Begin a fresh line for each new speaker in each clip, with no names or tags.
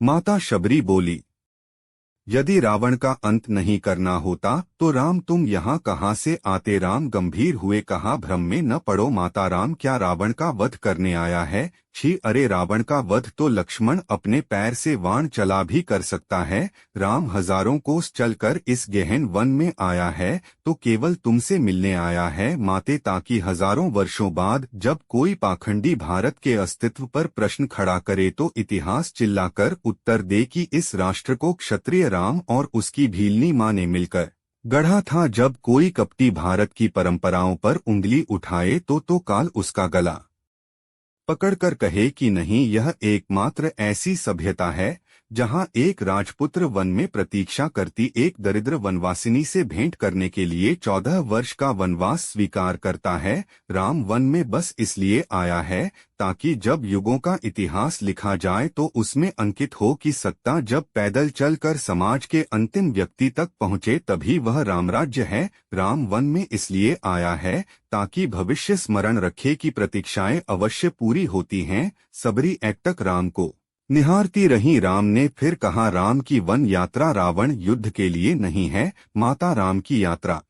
माता शबरी बोली, यदि रावण का अंत नहीं करना होता तो राम तुम यहाँ कहाँ से आते। राम गंभीर हुए, कहा भ्रम में न पड़ो माता, राम क्या रावण का वध करने आया है? छी, अरे रावण का वध तो लक्ष्मण अपने पैर से बाण चला भी कर सकता है। राम हजारों कोस चलकर इस गहन वन में आया है तो केवल तुमसे मिलने आया है माते, ताकि हजारों वर्षों बाद जब कोई पाखंडी भारत के अस्तित्व पर प्रश्न खड़ा करे तो इतिहास चिल्लाकर उत्तर दे कि इस राष्ट्र को क्षत्रिय राम और उसकी भीलनी माँ ने मिलकर गढ़ा था। जब कोई कपटी भारत की परंपराओं पर उंगली उठाए तो काल उसका गला पकड़कर कहे कि नहीं, यह एकमात्र ऐसी सभ्यता है जहां एक राजपुत्र वन में प्रतीक्षा करती एक दरिद्र वनवासिनी से भेंट करने के लिए 14 वर्ष का वनवास स्वीकार करता है। राम वन में बस इसलिए आया है ताकि जब युगों का इतिहास लिखा जाए तो उसमें अंकित हो कि सत्ता जब पैदल चलकर समाज के अंतिम व्यक्ति तक पहुँचे तभी वह रामराज्य है। राम वन में इसलिए आया है ताकि भविष्य स्मरण रखे कि प्रतीक्षाएं अवश्य पूरी होती हैं। सबरी एकटक राम को निहारती रही। राम ने फिर कहा, राम की वन यात्रा रावण युद्ध के लिए नहीं है माता, राम की यात्रा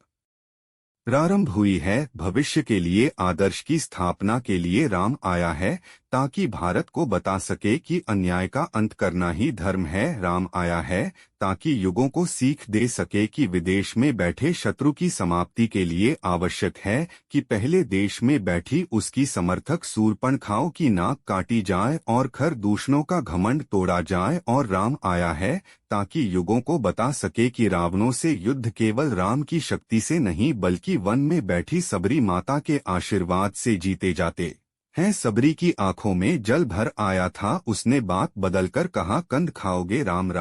प्रारंभ हुई है भविष्य के लिए, आदर्श की स्थापना के लिए। राम आया है ताकि भारत को बता सके कि अन्याय का अंत करना ही धर्म है। राम आया है ताकि युगों को सीख दे सके कि विदेश में बैठे शत्रु की समाप्ति के लिए आवश्यक है कि पहले देश में बैठी उसकी समर्थक शूर्पणखाओं की नाक काटी जाए और खर दूषणों का घमंड तोड़ा जाए। और राम आया है ताकि युगों को बता सके कि रावणों से युद्ध केवल राम की शक्ति से नहीं बल्कि वन में बैठी सबरी माता के आशीर्वाद से जीते जाते हैं। सबरी की आंखों में जल भर आया था। उसने बात बदलकर कहा, कंद खाओगे? राम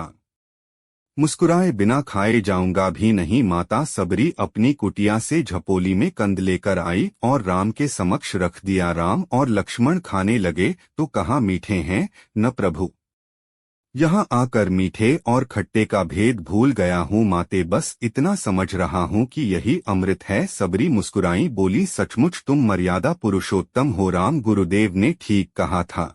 मुस्कुराए बिना खाए जाऊंगा भी नहीं माता। सबरी अपनी कुटिया से झपोली में कंद लेकर आई और राम के समक्ष रख दिया। राम और लक्ष्मण खाने लगे तो कहा, मीठे हैं न प्रभु? यहाँ आकर मीठे और खट्टे का भेद भूल गया हूँ माते, बस इतना समझ रहा हूँ कि यही अमृत है। सबरी मुस्कुराई, बोली, सचमुच तुम मर्यादा पुरुषोत्तम हो। राम, गुरुदेव ने ठीक कहा था।